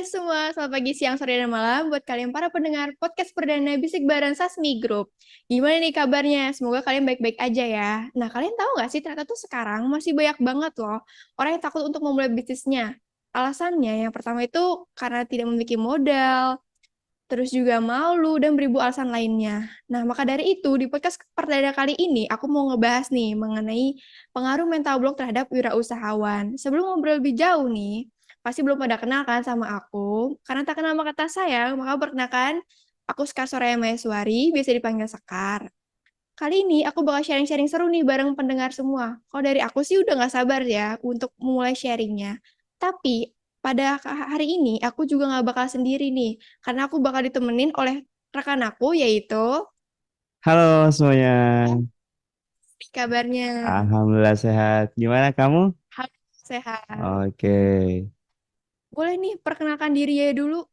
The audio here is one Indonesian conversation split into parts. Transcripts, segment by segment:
Hai semua, selamat pagi, siang, sore, dan malam buat kalian para pendengar podcast perdana Bisik bareng Sasmi Group. Gimana nih kabarnya? Semoga kalian baik-baik aja ya. Nah, kalian tahu nggak sih ternyata tuh sekarang masih banyak banget loh orang yang takut untuk memulai bisnisnya. Alasannya yang pertama itu karena tidak memiliki modal, terus juga malu dan beribu alasan lainnya. Nah, maka dari itu di podcast perdana kali ini aku mau ngebahas nih mengenai pengaruh mental block terhadap wirausahawan. Sebelum ngobrol lebih jauh nih, pasti belum pada kenal kan sama aku. Karena tak kenal maka tak sayang, maka perkenalkan aku Sekar Soraya Maheswari, biasa dipanggil Sekar. Kali ini aku bakal sharing-sharing seru nih bareng pendengar semua. Kalau dari aku sih udah gak sabar ya untuk memulai sharingnya. Tapi pada hari ini aku juga gak bakal sendiri nih. Karena aku bakal ditemenin oleh rekan aku yaitu Halo semuanya, kabarnya. Alhamdulillah sehat. Gimana kamu? Halo, sehat. Oke, Boleh nih perkenalkan diri ya dulu.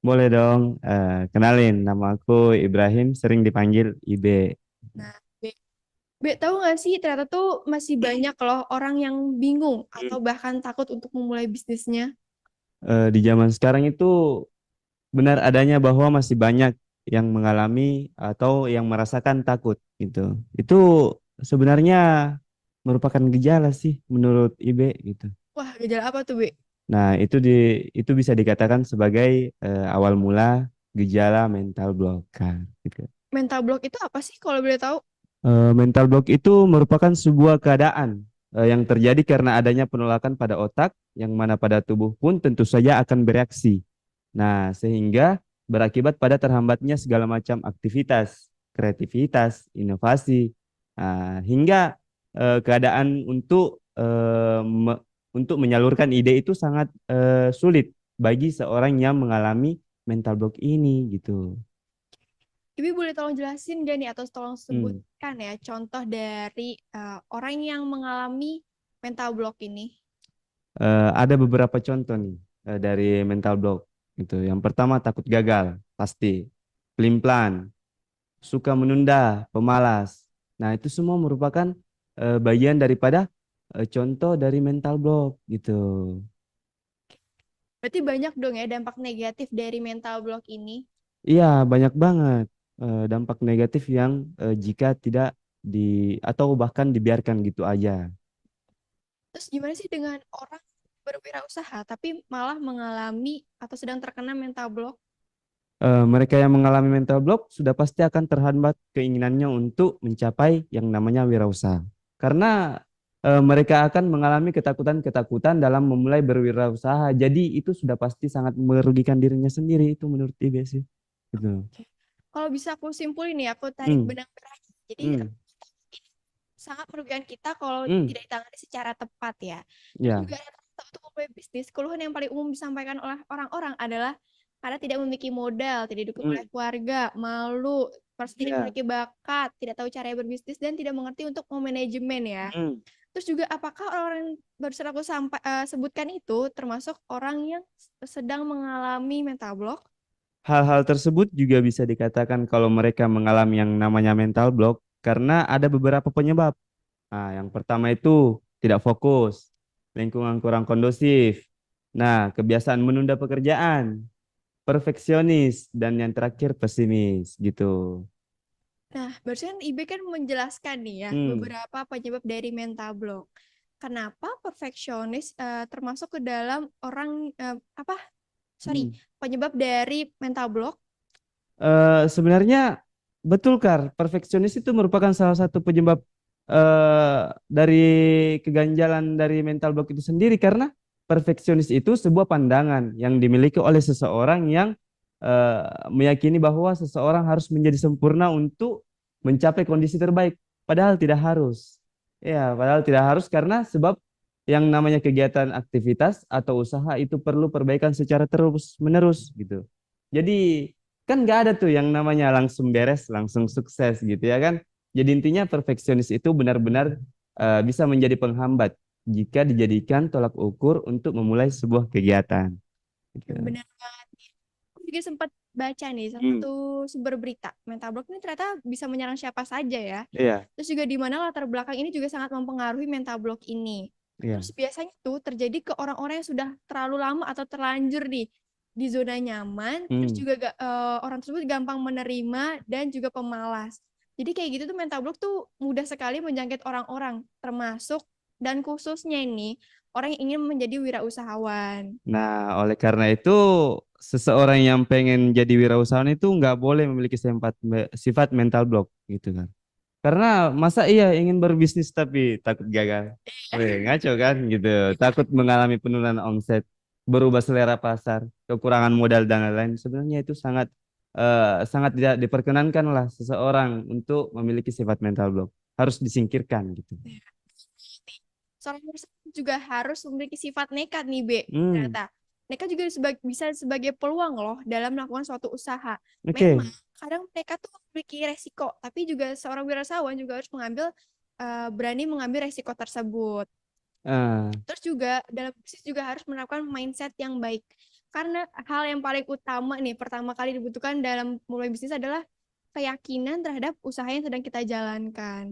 boleh dong. Kenalin, nama aku Ibrahim, sering dipanggil Ibe. Nah, tahu gak sih ternyata tuh masih banyak loh orang yang bingung atau bahkan takut untuk memulai bisnisnya. Di zaman sekarang itu benar adanya bahwa masih banyak yang mengalami atau yang merasakan takut gitu. Itu sebenarnya merupakan gejala sih menurut Ibe gitu. Wah, gejala apa tuh, Be? Nah, itu bisa dikatakan sebagai awal mula gejala mental blockade gitu. Mental block itu apa sih kalau boleh tahu? Mental block itu merupakan sebuah keadaan yang terjadi karena adanya penolakan pada otak, yang mana pada tubuh pun tentu saja akan bereaksi. Nah, sehingga berakibat pada terhambatnya segala macam aktivitas, kreativitas, inovasi, hingga keadaan untuk menyalurkan ide itu sangat sulit bagi seorang yang mengalami mental block ini gitu. Ibu boleh tolong jelasin gak nih atau tolong Hmm. sebutkan ya contoh dari orang yang mengalami mental block ini. Ada beberapa contoh nih dari mental block gitu. Yang pertama takut gagal, pasti. Pelin-pelan, suka menunda, pemalas. Nah, itu semua merupakan bagian daripada contoh dari mental block gitu. Berarti banyak dong ya dampak negatif dari mental block ini. Iya, banyak banget dampak negatif yang jika tidak di atau bahkan dibiarkan gitu aja. Terus gimana sih dengan orang berwirausaha tapi malah mengalami atau sedang terkena mental block? Mereka yang mengalami mental block sudah pasti akan terhambat keinginannya untuk mencapai yang namanya wirausaha. Karena mereka akan mengalami ketakutan-ketakutan dalam memulai berwirausaha. Jadi itu sudah pasti sangat merugikan dirinya sendiri itu menurut Ibe sih. Gitu. Oke. Kalau bisa aku simpulin nih, aku tarik Hmm, benang merahnya. Jadi hmm, ini sangat merugikan kita kalau hmm, tidak ditangani secara tepat ya. Terus ya, juga rata-rata untuk memulai bisnis, keluhan yang paling umum disampaikan oleh orang-orang adalah karena tidak memiliki modal, tidak didukung oleh hmm, keluarga, malu, merasa tidak ya, memiliki bakat, tidak tahu cara berbisnis dan tidak mengerti untuk memanajemen ya. hmm. Terus juga apakah orang-orang yang barusan aku sebutkan itu termasuk orang yang sedang mengalami mental block? Hal-hal tersebut juga bisa dikatakan kalau mereka mengalami yang namanya mental block karena ada beberapa penyebab. Nah, yang pertama itu tidak fokus, lingkungan kurang kondusif. Nah, kebiasaan menunda pekerjaan, perfeksionis, dan yang terakhir pesimis gitu. Nah, barusan Ibe kan menjelaskan nih ya Hmm, beberapa penyebab dari mental block. Kenapa perfeksionis termasuk ke dalam orang apa? Sorry, hmm. penyebab dari mental block. Sebenarnya betul Kar, perfeksionis itu merupakan salah satu penyebab dari keganjalan dari mental block itu sendiri karena perfeksionis itu sebuah pandangan yang dimiliki oleh seseorang yang meyakini bahwa seseorang harus menjadi sempurna untuk mencapai kondisi terbaik, padahal tidak harus. Ya, padahal tidak harus karena sebab yang namanya kegiatan aktivitas atau usaha itu perlu perbaikan secara terus menerus gitu. Jadi kan nggak ada tuh yang namanya langsung beres, langsung sukses gitu ya kan. Jadi intinya perfeksionis itu benar-benar bisa menjadi penghambat jika dijadikan tolak ukur untuk memulai sebuah kegiatan. Gitu. Yang benar banget. Aku juga sempat baca nih salah Hmm, satu sumber berita. Mental block ini ternyata bisa menyerang siapa saja ya. iya, Terus juga di mana latar belakang ini juga sangat mempengaruhi mental block ini. iya. Terus biasanya tuh terjadi ke orang-orang yang sudah terlalu lama atau terlanjur nih di zona nyaman, terus Hmm. juga orang tersebut gampang menerima dan juga pemalas. Jadi kayak gitu tuh mental block tuh mudah sekali menjangkit orang-orang, termasuk dan khususnya ini orang yang ingin menjadi wirausahawan. Nah, oleh karena itu, seseorang yang pengen jadi wirausahawan itu nggak boleh memiliki sifat mental block gitu kan. Karena masa iya ingin berbisnis tapi takut gagal. Weh, ngaco kan gitu. Takut mengalami penurunan omset, berubah selera pasar, kekurangan modal dan lain-lain. Sebenarnya itu sangat tidak diperkenankan lah seseorang untuk memiliki sifat mental block. Harus disingkirkan gitu. Seorang wirausahawan juga harus memiliki sifat nekat nih, B. Hmm, Ternyata. Nekat juga bisa sebagai peluang loh dalam melakukan suatu usaha. Memang oke. kadang nekat tuh memiliki resiko, tapi juga seorang wirausahawan juga harus berani mengambil resiko tersebut. Ah, Terus juga dalam bisnis juga harus menerapkan mindset yang baik. Karena hal yang paling utama nih, pertama kali dibutuhkan dalam mulai bisnis adalah keyakinan terhadap usaha yang sedang kita jalankan.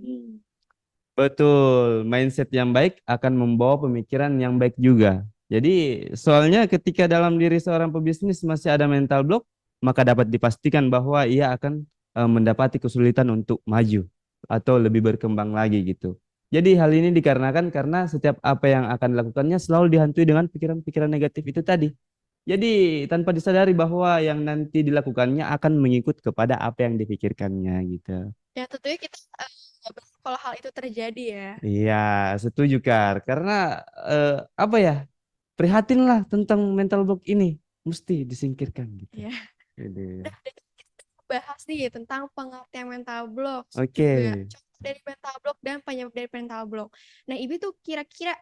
betul, mindset yang baik akan membawa pemikiran yang baik juga. Jadi, soalnya ketika dalam diri seorang pebisnis masih ada mental block, maka dapat dipastikan bahwa ia akan mendapati kesulitan untuk maju atau lebih berkembang lagi gitu. Jadi, hal ini dikarenakan karena setiap apa yang akan dilakukannya selalu dihantui dengan pikiran-pikiran negatif itu tadi. Jadi, tanpa disadari bahwa yang nanti dilakukannya akan mengikut kepada apa yang dipikirkannya gitu. Ya tentunya kita nggak berharap kalau hal itu terjadi ya. Iya, setuju Kar. Karena apa ya? Prihatinlah tentang mental block ini mesti disingkirkan gitu. Ya. Jadi, Udah deh, kita bahas nih tentang pengertian mental block oke. juga contoh dari mental block dan penyebab dari mental block. Nah, Ibi tuh kira-kira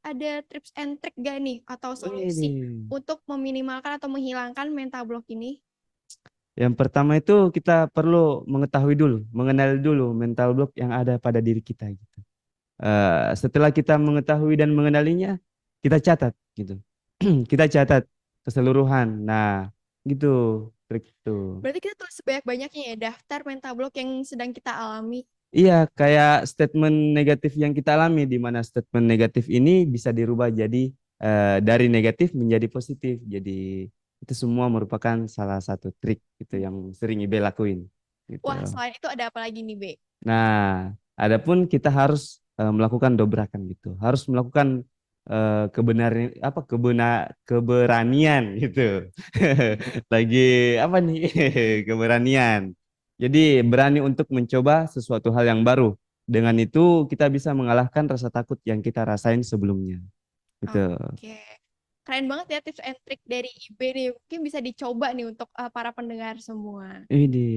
ada tips and trick gak nih atau Ini. solusi untuk meminimalkan atau menghilangkan mental block ini? Yang pertama itu kita perlu mengetahui dulu, mengenal dulu mental block yang ada pada diri kita gitu. Setelah kita mengetahui dan mengenalinya, kita catat gitu. Kita catat keseluruhan. Nah, gitu trik itu. Berarti kita tulis sebanyak-banyaknya ya daftar mental block yang sedang kita alami. Iya, kayak statement negatif yang kita alami, di mana statement negatif ini bisa dirubah jadi dari negatif menjadi positif. Jadi itu semua merupakan salah satu trik gitu yang sering Ibe lakuin gitu. Wah, selain itu ada apa lagi nih, Be? Nah, adapun kita harus melakukan dobrakan gitu, harus melakukan keberanian gitu. Lagi apa nih? Keberanian. Jadi berani untuk mencoba sesuatu hal yang baru. Dengan itu kita bisa mengalahkan rasa takut yang kita rasain sebelumnya. Gitu. Oke. Keren banget ya tips and trick dari IB nih. Mungkin bisa dicoba nih untuk para pendengar semua. Ini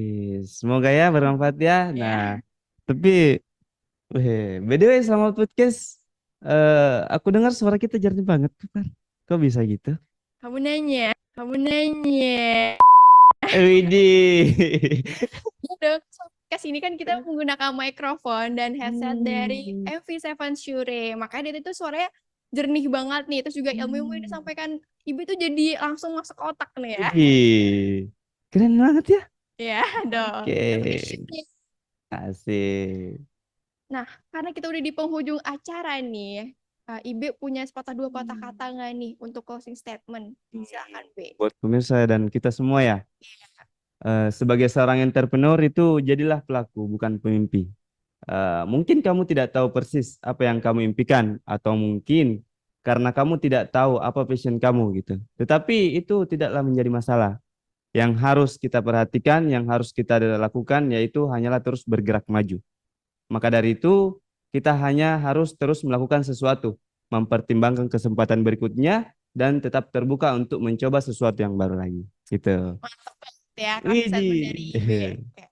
semoga ya bermanfaat ya. Nah, Ya. tapi by the way selama podcast aku dengar suara kita jernih banget tuh kan. Kok bisa gitu? Kamu nanya. Kamu nanya. Widih. Ya dong, so, podcast ini kan kita menggunakan mikrofon dan headset dari Hmm. MV7 Shure. Makanya dia itu suaranya jernih banget nih. Terus juga ilmu-ilmu yang Hmm. disampaikan Ibu tuh jadi langsung masuk ke otak nih ya. Widih. Keren banget ya. Ya dong. Oke. Appreciate nih. Asik. Nah, karena kita udah di penghujung acara nih, Ibe punya sepatah dua patah kata nggak nih untuk closing statement? Silakan, Be. Buat pemirsa dan kita semua ya. Sebagai seorang entrepreneur itu jadilah pelaku, bukan pemimpi. Mungkin kamu tidak tahu persis apa yang kamu impikan, atau mungkin karena kamu tidak tahu apa passion kamu gitu. Tetapi itu tidaklah menjadi masalah. Yang harus kita perhatikan, yang harus kita lakukan, yaitu hanyalah terus bergerak maju. Maka dari itu, kita hanya harus terus melakukan sesuatu, mempertimbangkan kesempatan berikutnya, dan tetap terbuka untuk mencoba sesuatu yang baru lagi. Gitu. Mantap banget ya closing statement dari Widih. Ibe. Oke.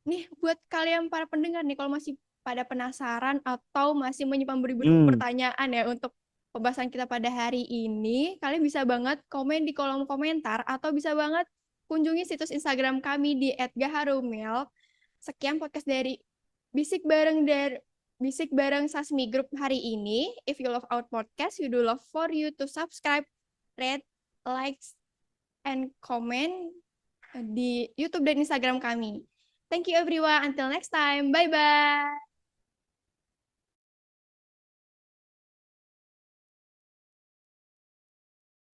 Nih, buat kalian para pendengar nih, kalau masih pada penasaran atau masih menyimpan beribu-ribu Hmm. pertanyaan ya untuk pembahasan kita pada hari ini, kalian bisa banget komen di kolom komentar atau bisa banget kunjungi situs Instagram kami di @gaharumel. Sekian podcast dari Bisik Bareng dari Bisik Bareng Sasmi Group hari ini. If you love our podcast, we do love for you to subscribe, rate, likes, and comment di YouTube dan Instagram kami. Thank you everyone. Until next time. Bye bye.